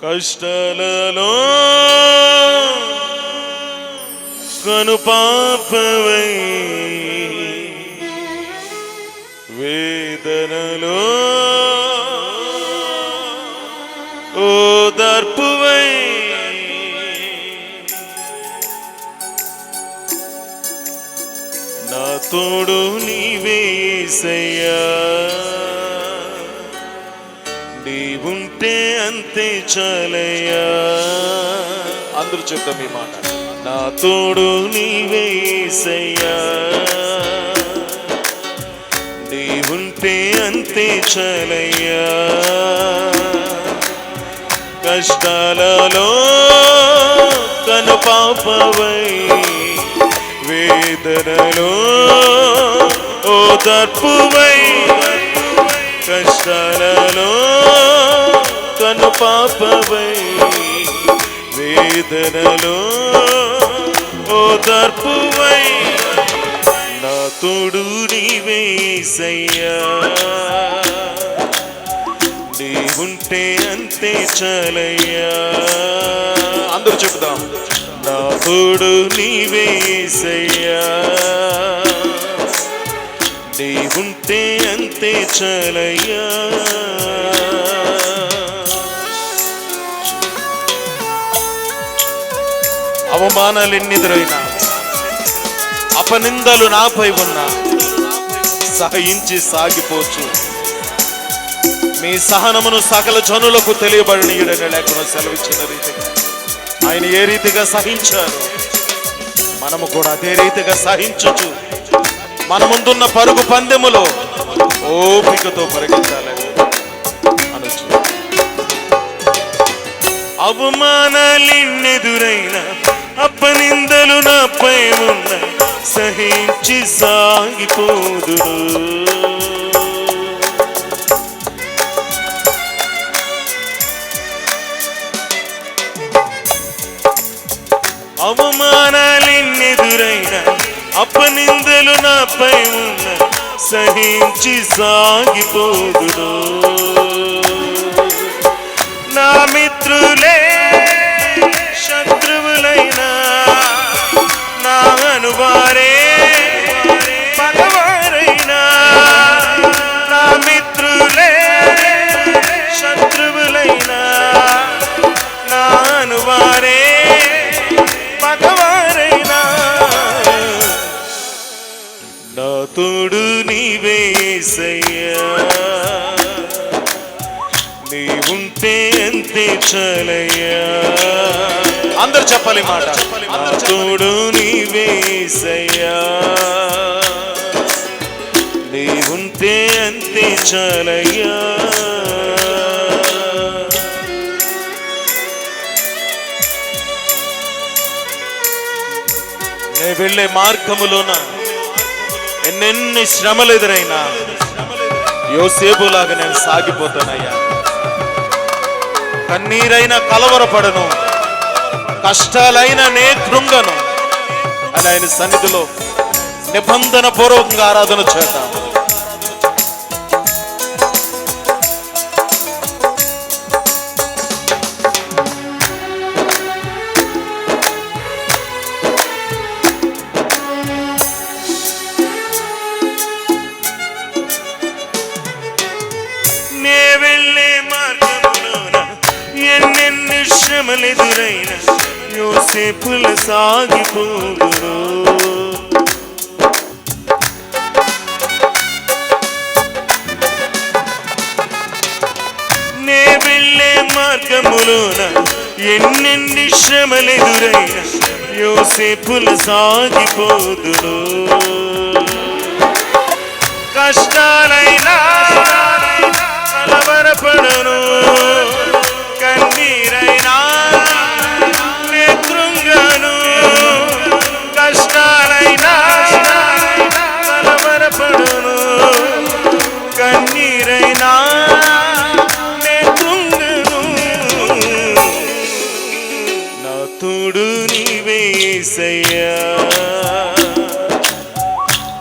కష్టాలలో కనుపాపవై, వేదనలో ఓదార్పువై, నా తోడు నీవే యేసయ్యా, నీవుంటే అంతే చాలయ్యా. అందరూ చెప్తాం ఈ మాట. నా తోడు నీవే యేసయ్యా, నీవుంటే అంతే చాలయ్యా. కష్టాలలో కనుపాపవై, వేదనలో ఓదార్పువై, కష్టాలలో కనుపాపవై, వేదనలో ఓదార్పువై, నా తోడు నీవే యేసయ్యా, నీవుంటే అంతే చాలయ్యా. అందరూ చెప్దాం. నా తోడు నీవే యేసయ్యా, నీవుంటే అంతే చాలయ్యా. అవమానాలు ఎన్నిదురైనా, అపనిందలు నాపై ఉన్నా, సహించి సాగిపోవచ్చు. మీ సహనమును సకల జనులకు తెలియబడినయుడని లేఖనం సెలవిచ్చిన రీతిగా ఆయన ఏ రీతిగా సహించారు, మనము కూడా అదే రీతిగా సహించచ్చు. మన ముందున్న పరుగు పందెములో ఓపికతో పరిగెత్తాలని అనొచ్చు. అవమానాలెన్నెదురైనా, అపనిందలు నాపై ఉన్న, సహించి సాగిపోదును. అవమానాలెన్నెదురైనా, అపనిందలు నాపై ఉన్న, సహించి సాగిపోదును. నా మిత్రులే శత్రువులైనా, నా అనువారే పగవారైనా, నా మిత్రులే శత్రువులైనా, నా అనువారే పగవారైనా, నా తోడు నీవే యేసయ్యా, నీవుంటే అంతే చాలయ్యా. అందరూ చెప్పాలి మాట. నా తోడు నీవే యేసయ్యా, నీవుంటే అంతే చాలయ్యా. నే వెళ్ళే మార్గములోన ఎన్నెన్ని శ్రమలు ఎదురైనా, యోసేపులాగా నేను సాగిపోతానయ్యా. కన్నీరైనా కలవరపడను, కష్టాలైనా నే కృంగను అని ఆయన సన్నిధిలో నిబంధన పూర్వకంగా ఆరాధన చేద్దాం. నే వెళ్ళే మార్గములోన ఎన్నెన్ని శ్రమలెదురైనా, యోసేపుల సాగిపోదును. నే వెళ్ళే మార్గములోన ఎన్నెన్ని శ్రమలెదురైనా, యోసేపుల సాగిపోదును. కష్టాలైనా కలవరపడను, కన్నీరైనా నే కృంగను, కష్టాలైనా కలవరపడను, కన్నీరైనా నే కృంగను. నా తోడు నీవే యేసయ్యా,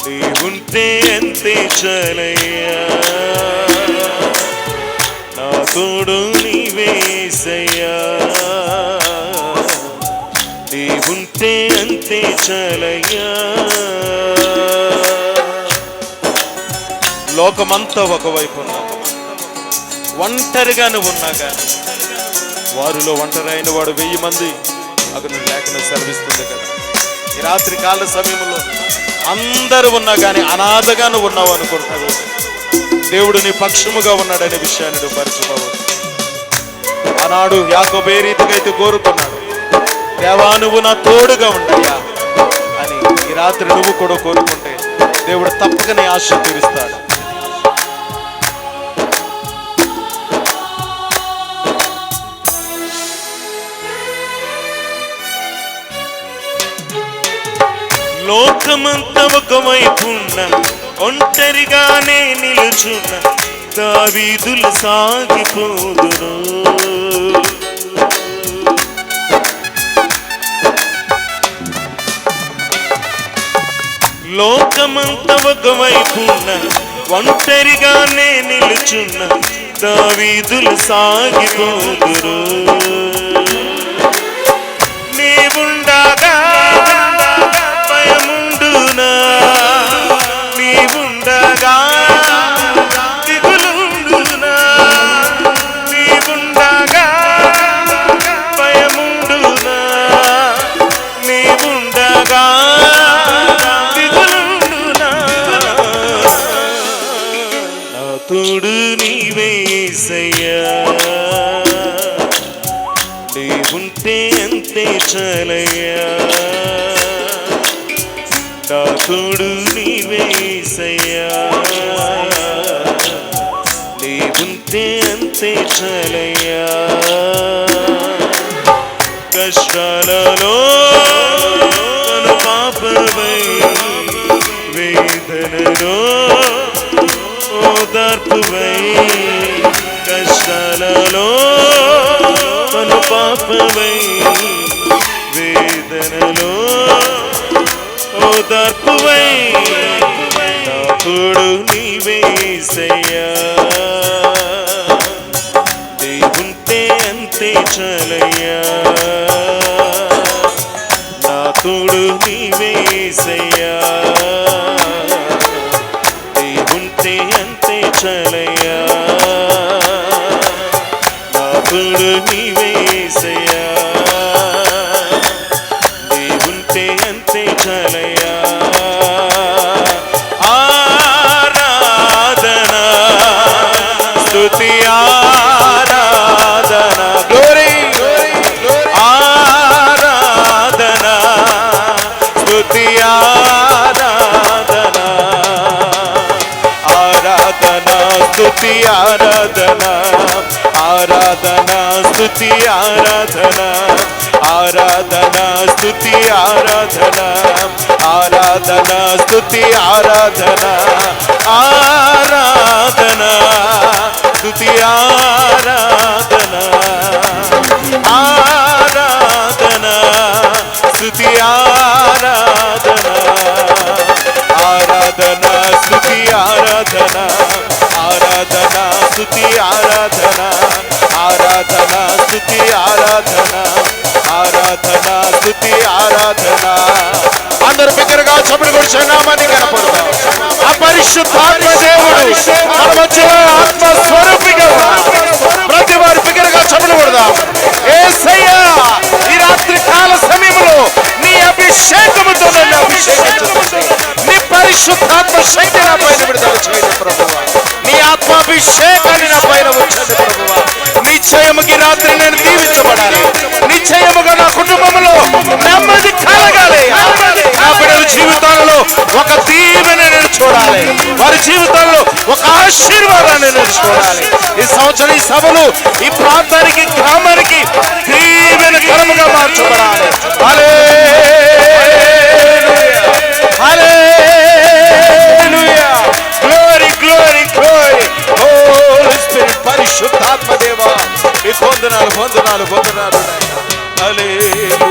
నీవుంటే అంతే చాలయ్యా. నా తోడు నీవే యేసయ్యా, ఉంటే అంతే చాలయ్యా. లోకమంతా ఒకవైపు ఉన్నా, ఒంటరిగానే ఉన్నా కానీ వారిలో ఒంటరి అయిన వాడు 1000 మంది అక్కడ లేఖనం సెలవిస్తుంది కదా. ఈ రాత్రి కాల సమయంలో అందరూ ఉన్నా కానీ అనాథగాను ఉన్నావు అనుకుంటున్నావు. దేవుడు నీ పక్షముగా ఉన్నాడనే విషయాన్ని నువ్వు మరచిపోవద్దు. ఆనాడు యాకోబు ఏ రీతిగా అయితే కోరుకున్నాడు, దేవా నువ్వు నా తోడుగా ఉండయ్యా అని ఈ రాత్రి నువ్వు కూడా కోరుకుంటే దేవుడు తప్పక నీ ఆశ తీరుస్తాడు. లోకమంతా ఒకవైపున్న ఒంటరిగానే నిలుచున్న దావీదులు సాగిపోదురు. లోకమంతా ఒకవైపున్న ఒంటరిగానే నిలుచున్న దావీదులు సాగిపోదురు. నీవుండగా భయముండునా, నీవుండగా దిగులుండునా, నీవుండగా భయముండునా, నీవుండగా దిగులుండునా. నా తోడు నీవే యేసయ్యా, నీవుంటే అంతే చాలయ్యా. నా తోడు నీవే యేసయ్యా, నీవుంటే అంతే చాలయ్యా. కష్టాలలో నన్ను పాపమై, వేదనలో ఓదార్పువై, కష్టాలలో నన్ను పాపమై, వేదనలో ఓదార్పువై, నా తోడు నీవే యేసయ్యా, నీవుంటే అంతే చాలయ్యా. నా తోడు నీవే యేసయ్యా, నీవుంటే అంతే చాలయ్యా. నా తోడు నీవే యేసయ్యా, నీవుంటే అంతే చాలయ్యా. ఆరాధనా స్తుతి ఆరాధనా, గ్లోరీ ఆరాధనా స్తుతి ఆరాధనా, ఆరాధనా స్తుతి ఆరాధనా, ఆరాధనా స్తుతి ఆరాధనా, ఆరాధనా స్తుతి ఆరాధనా, ఆరాధనా స్తుతి ఆరాధనా, ఆరాధనా స్తుతి ఆరాధనా, ఆరాధనా స్తుతి ఆరాధనా, ఆరాధనా స్తుతి ఆరాధనా, ఆరాధనా స్తుతి ఆరాధనా, ఆరాధనా స్తుతి ఆరాధనా, ఆరాధనా స్తుతి ఆరాధనా. అందరూ బిగ్గరగా చప్పట్లు కొట్టి నామాన్ని కనపడతాం. అపరిశుద్ధాత్మ దేవుడు మన మధ్యలో ఆత్మ స్వరూపిగా ప్రతి వారి బిగ్గరగా చప్పట్లు కొడదాం. యేసయ్యా ఈ రాత్రి కాల సమయంలో నీ అభిషేకముతో నన్ను అభిషేకించండి. నీ పరిశుద్ధాత్మ శక్తి నా పైన విడుదల చేయండి ప్రభువా. నీ ఆత్మాభిషేకాన్ని నా పైన ఉంచండి ప్రభువా. నిశ్చయముగా ఈ రాత్రి నేను దీవించబడాలి. నిశ్చయముగా నా కుటుంబంలో నెమ్మది కలగాలి. నా బిడ్డల జీవితాలలో ఒక దీవెన నేను చూడాలి. వారి జీవితాల్లో ఒక ఆశీర్వాదాన్ని నేను చూడాలి. ఈ సంవత్సరం ఈ సభలు ఈ ప్రాంతానికి గ్రామానికి దీవెనకరముగా మార్చబడాలి. Hallelujah, glory glory glory. Holy spirit పరిశుద్ధాత్మ దేవా మీకు వందనాలు వందనాలు వందనాలు. హల్లెలూయా.